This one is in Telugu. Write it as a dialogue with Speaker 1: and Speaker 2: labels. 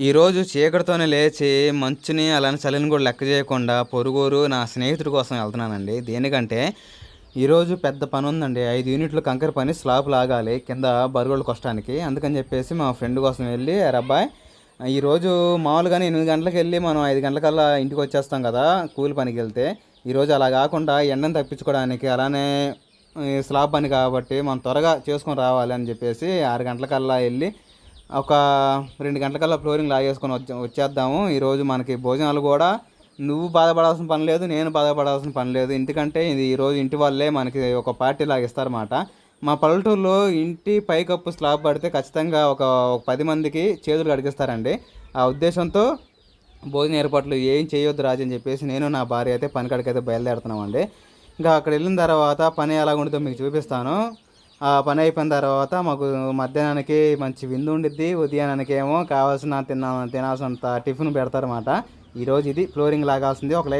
Speaker 1: ఈరోజు చీకటితోనే లేచి మంచుని, అలానే చలిని కూడా లెక్క చేయకుండా పొరుగురు నా స్నేహితుడి కోసం వెళ్తున్నానండి. దేనికంటే, ఈరోజు పెద్ద పనుందండి. 5 యూనిట్ల కంకర పని స్లాబ్ లాగాలి కింద బరుగోళ్ళ కొష్టానికి. అందుకని చెప్పేసి మా ఫ్రెండ్ కోసం వెళ్ళి, "అరే అబ్బాయ్! ఈరోజు మామూలుగానే 8 గంటలకెళ్ళి మనం 5 గంటలకల్లా ఇంటికొచ్చేస్తాం కదా! కూలి పనికెళ్తే. ఈరోజు అలా గాకుండా ఎండను తప్పించుకోవడానికి అలానే స్లాబ్ పని కాబట్టి మనం త్వరగా చేసుకొని రావాలి" అని చెప్పేసి 6 గంటలకల్లా ఎళ్లి ఒక 2 గంటలకల్లా ఫ్లోరింగ్ లాగేసుకొని వచ్చేద్దాము. ఈరోజు మనకి భోజనాలు గూడా నువ్వు బాధపడాల్సిన పని లేదు. నేను బాధపడాల్సిన పని లేదు. ఎందుకంటే ఇది ఈరోజు ఇంటి వాళ్ళే మనకి ఒక పార్టీలాగా ఇస్తారన్నమాట. మా పల్లెటూరులో ఇంటి పైకప్పు స్లాబ్ పడితే ఖచ్చితంగా ఒక 10 మందికి చేతులు కడిగిస్తారండి. ఆ ఉద్దేశంతో భోజన ఏర్పాట్లు ఏం చేయొద్దు రాజు అని చెప్పేసి నేను నా భార్య అయితే పని కాడికైతే బయలుదేరుతున్నామండి. ఇంకా అక్కడెళ్ళిన తర్వాత పని ఎలాగుంటుందో మీకు చూపిస్తాను. ఆ పని అయిపోయిన తర్వాత మాకు మధ్యాహ్నానికి మంచి విందు ఉండిద్ది. ఉదయానికేమో కావాల్సిన తినాల్సినంత టిఫిన్ పెడతారన్నమాట. ఈరోజు ఇది ఫ్లోరింగ్ లాగాల్సింది. ఒక